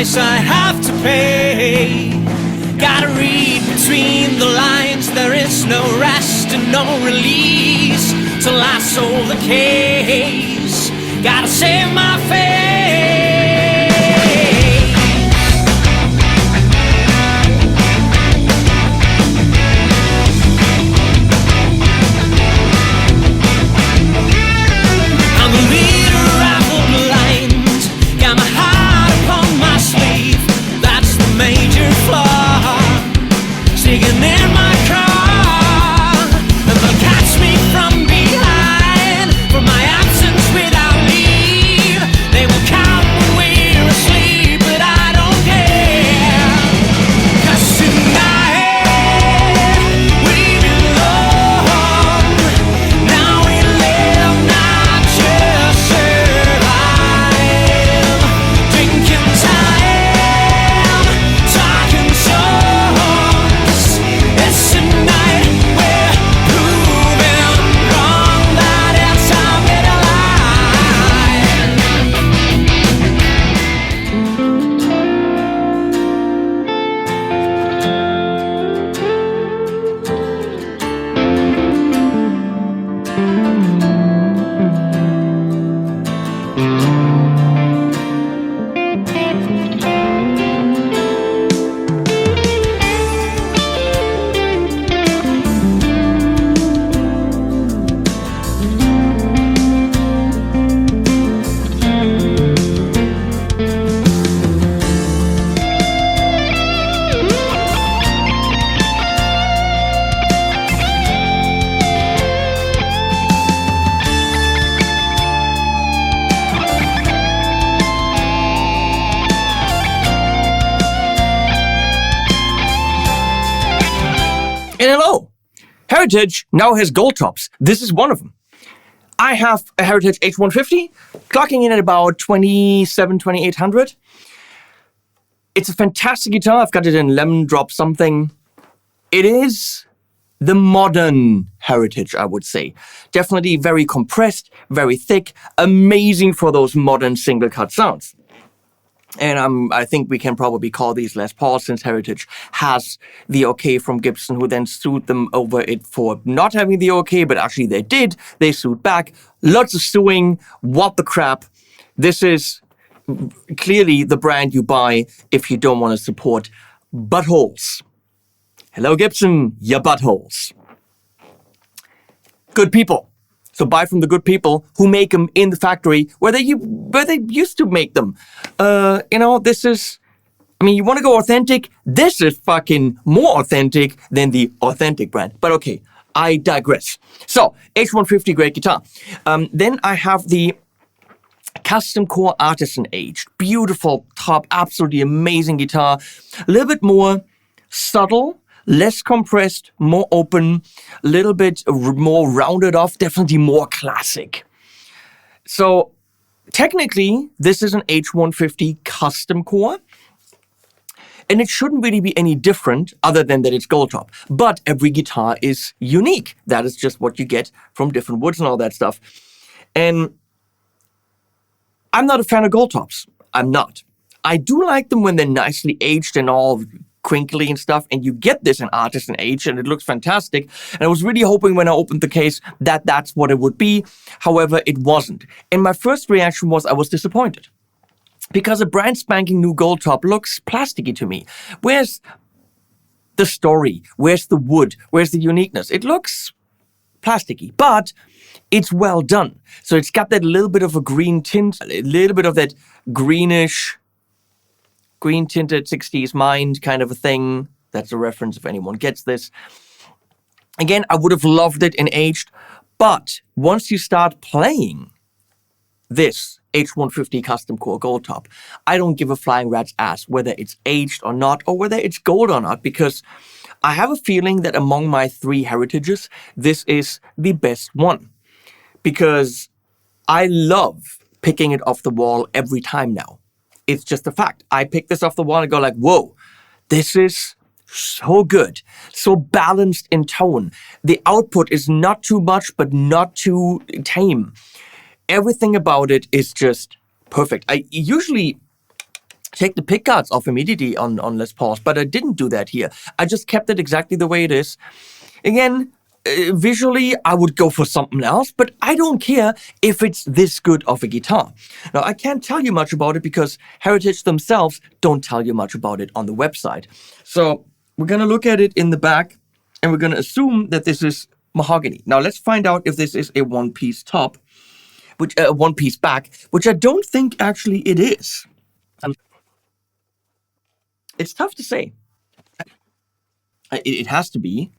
price I have to pay. Gotta read between the lines, there is no rest and no release till I solve the case. Gotta save my face. I'm the leader of the blind, got my heart upon my sleeve. That's the major flaw, sneaking in my car, and they'll catch me from behind for my absence without leave. They will come when we're asleep, but I don't care, 'cause tonight we belong. Now we live, not just survive. Drinking time, talking songs. It's tonight we're proving wrong that it's our middle line. And hello! Heritage now has gold tops. This is one of them. I have a Heritage H150, clocking in at about 2800. It's a fantastic guitar. I've got it in lemon drop something. It is the modern Heritage, I would say. Definitely very compressed, very thick, amazing for those modern single cut sounds. And I think we can probably call these Les Pauls, since Heritage has the okay from Gibson, who then sued them over it for not having the okay, but actually they did. They sued back. Lots of suing. What the crap. This is clearly the brand you buy if you don't want to support buttholes. Hello, Gibson, you buttholes. Good people. So buy from the good people who make them in the factory where they used to make them. This is, you want to go authentic? This is fucking more authentic than the authentic brand. But okay, I digress. So, H150, great guitar. Then I have the Custom Core Artisan Aged. Beautiful top, absolutely amazing guitar. A little bit more subtle, less compressed, more open, a little bit more rounded off, definitely more classic. So technically, this is an H150 custom core, and it shouldn't really be any different other than that it's gold top. But every guitar is unique. That is just what you get from different woods and all that stuff. And I'm not a fan of gold tops. I'm not. I do like them when they're nicely aged and all crinkly and stuff, and you get this in Artisan Age, and it looks fantastic. And I was really hoping when I opened the case that that's what it would be. However, it wasn't. And my first reaction was I was disappointed, because a brand spanking new gold top looks plasticky to me. Where's the story? Where's the wood? Where's the uniqueness? It looks plasticky, but it's well done. So it's got that little bit of a green tint, a little bit of that greenish, green tinted 60s mind kind of a thing. That's a reference if anyone gets this. Again, I would have loved it in aged, but once you start playing this H150 Custom Core Gold Top, I don't give a flying rat's ass whether it's aged or not, or whether it's gold or not, because I have a feeling that among my three Heritages, this is the best one. Because I love picking it off the wall every time now. It's just a fact. I pick this off the wall and go like, whoa, this is so good, so balanced in tone. The output is not too much, but not too tame. Everything about it is just perfect. I usually take the pick guards off immediately on Les Pauls, but I didn't do that here. I just kept it exactly the way it is. Again, visually, I would go for something else, but I don't care if it's this good of a guitar. Now, I can't tell you much about it because Heritage themselves don't tell you much about it on the website. So we're going to look at it in the back, and we're going to assume that this is mahogany. Now, let's find out if this is a one-piece top, which one-piece back, which I don't think actually it is. It's tough to say. It has to be.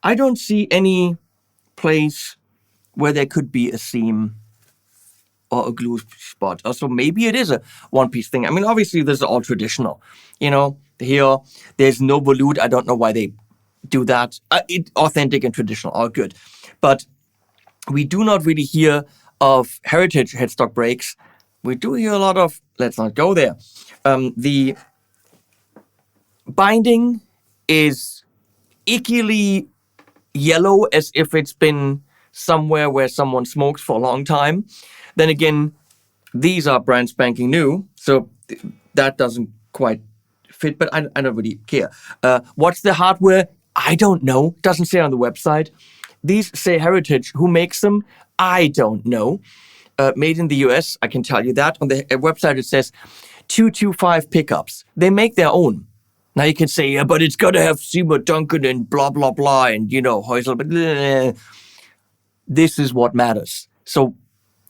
I don't see any place where there could be a seam or a glue spot. Also, maybe it is a one-piece thing. I mean, obviously, this is all traditional. You know, here, there's no volute. I don't know why they do that. Authentic and traditional, all good. But we do not really hear of Heritage headstock breaks. We do hear a lot of, let's not go there. The binding is ickily yellow, as if it's been somewhere where someone smokes for a long time. Then again, these are brand spanking new, so that doesn't quite fit, but I don't really care. What's the hardware? I don't know. Doesn't say on the website. These say Heritage. Who makes them? I don't know. Made in the US, I can tell you that. On the website, it says 225 pickups. They make their own. Now you can say, yeah, but it's got to have Seymour Duncan and blah, blah, blah, and, you know, Heusel, but this is what matters. So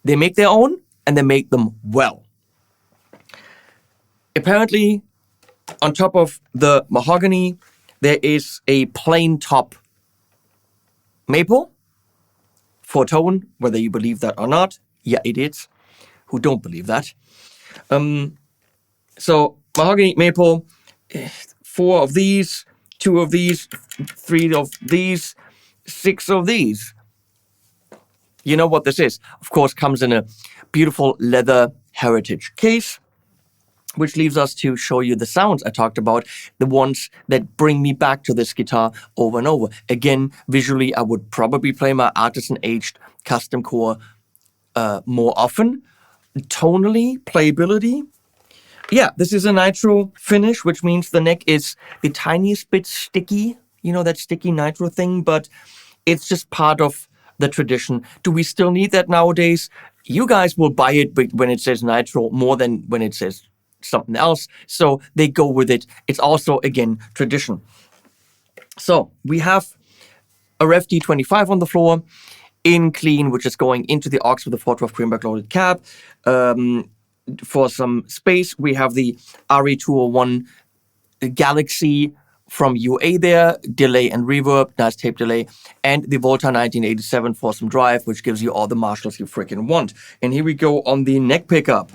they make their own, and they make them well. Apparently, on top of the mahogany, there is a plain top maple for tone, whether you believe that or not. Yeah, idiots who don't believe that. So mahogany, maple, 4 of these, 2 of these, 3 of these, 6 of these. You know what this is. Of course, comes in a beautiful leather Heritage case, which leaves us to show you the sounds I talked about, the ones that bring me back to this guitar over and over. Again, visually, I would probably play my Artisan aged custom core more often. Tonally, playability. Yeah, this is a nitro finish, which means the neck is the tiniest bit sticky. You know, that sticky nitro thing, but it's just part of the tradition. Do we still need that nowadays? You guys will buy it when it says nitro more than when it says something else. So they go with it. It's also, again, tradition. So we have a Rev D25 on the floor in clean, which is going into the aux with a 412 Greenberg loaded cab. For some space, we have the RE201 Galaxy from UA there, delay and reverb, nice tape delay, and the Volta 1987 for some drive, which gives you all the Marshalls you freaking want. And here we go on the neck pickup.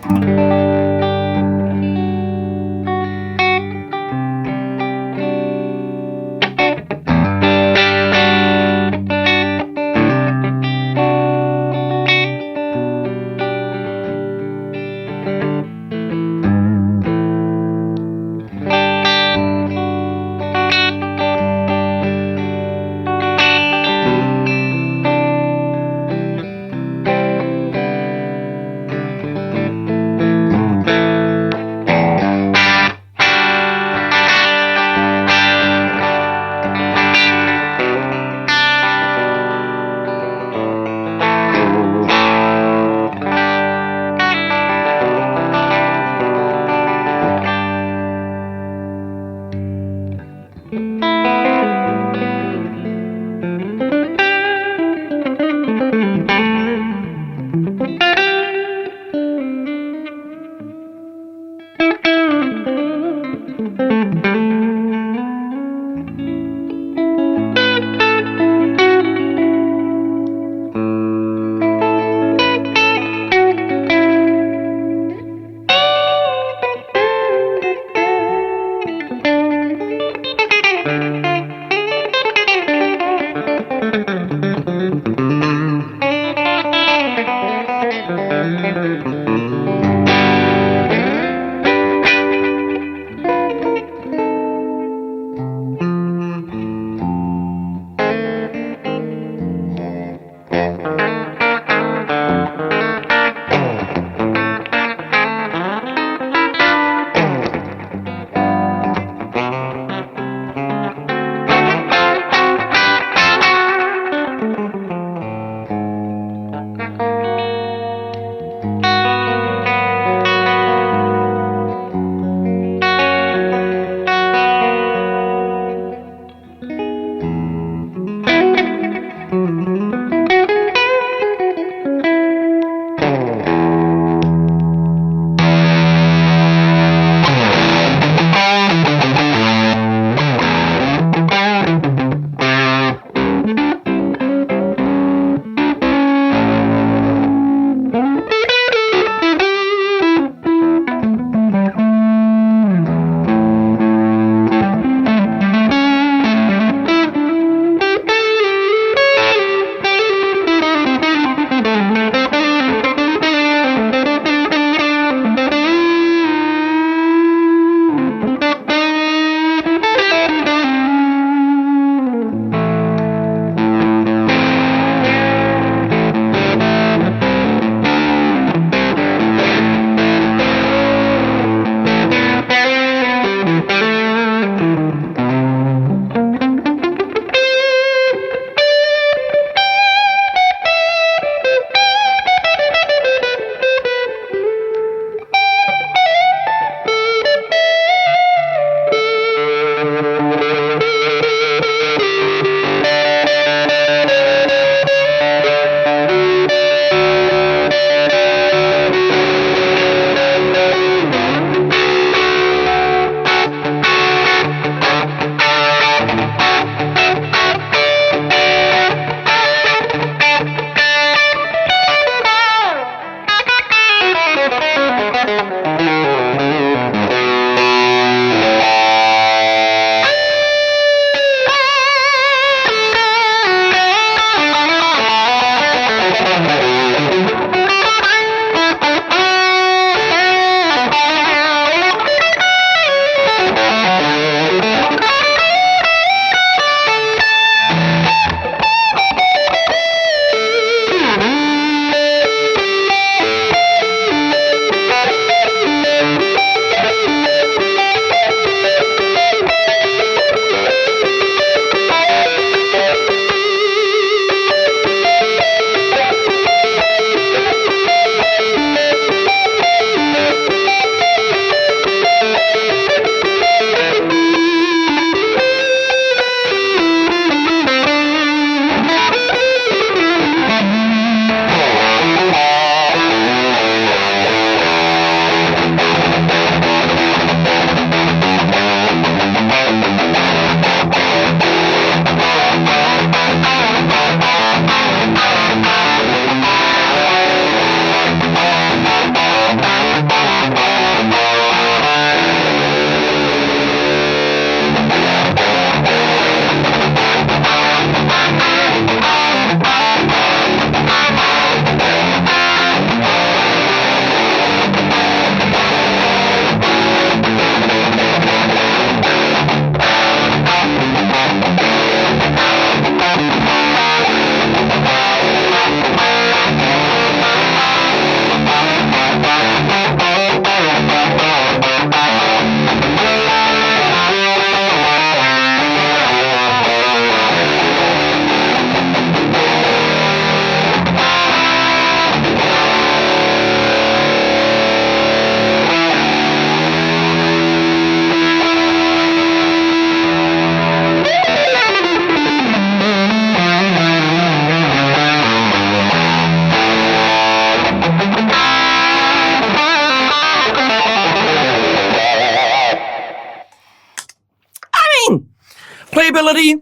Playability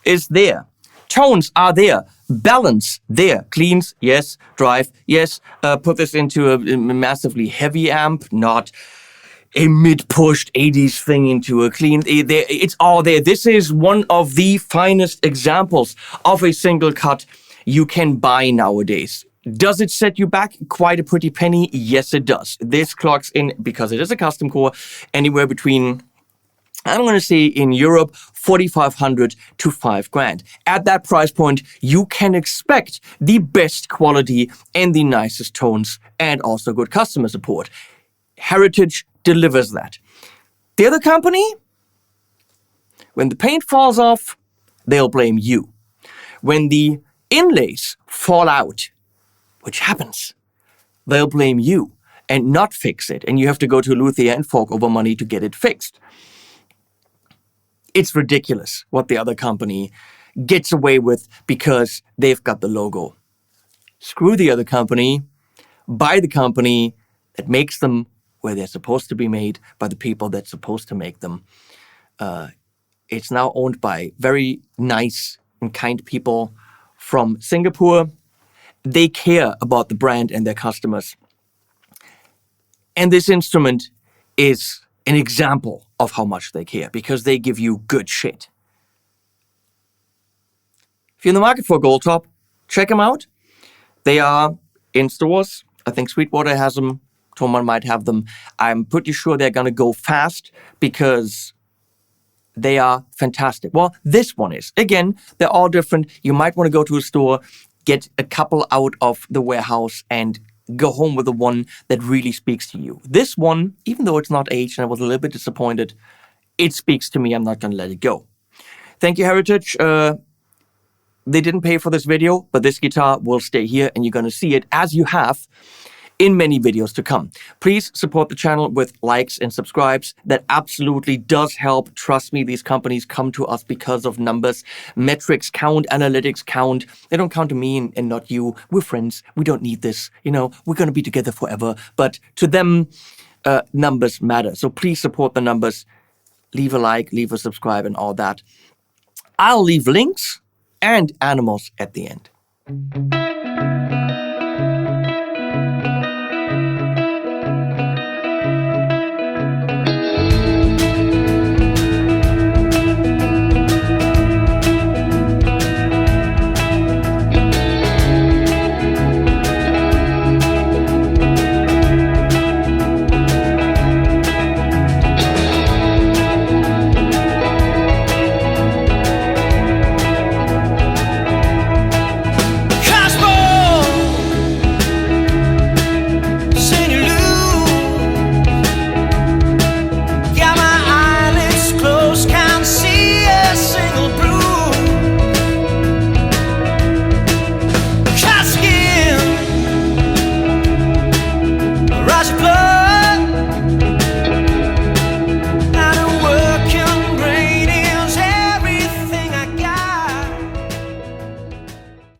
is there. Tones are there. Balance there. Cleans, yes. Drive, yes. Put this into a massively heavy amp, not a mid-pushed 80s thing into a clean. It's all there. This is one of the finest examples of a single cut you can buy nowadays. Does it set you back quite a pretty penny? Yes, it does. This clocks in, because it is a custom core, anywhere between, I'm going to say in Europe, 4,500 to 5 grand. At that price point, you can expect the best quality and the nicest tones and also good customer support. Heritage delivers that. The other company, when the paint falls off, they'll blame you. When the inlays fall out, which happens, they'll blame you and not fix it. And you have to go to a luthier and fork over money to get it fixed. It's ridiculous what the other company gets away with because they've got the logo. Screw the other company. Buy the company that makes them where they're supposed to be made by the people that's supposed to make them. It's now owned by very nice and kind people from Singapore. They care about the brand and their customers. And this instrument is an example of how much they care because they give you good shit. If you're in the market for a gold top, check them out. They are in stores. I think Sweetwater has them. Thomann might have them. I'm pretty sure they're going to go fast because they are fantastic. Well, this one is. Again, they're all different. You might want to go to a store, get a couple out of the warehouse, and go home with the one that really speaks to you. This one, even though it's not aged and I was a little bit disappointed, it speaks to me. I'm not going to let it go. Thank you, Heritage. They didn't pay for this video, but this guitar will stay here and you're going to see it as you have in many videos to come. Please support the channel with likes and subscribes. That absolutely does help. Trust me, these companies come to us because of numbers. Metrics count, analytics count. They don't count to me and not you. We're friends. We don't need this. You know, we're going to be together forever. But to them, numbers matter. So please support the numbers. Leave a like, leave a subscribe and all that. I'll leave links and animals at the end.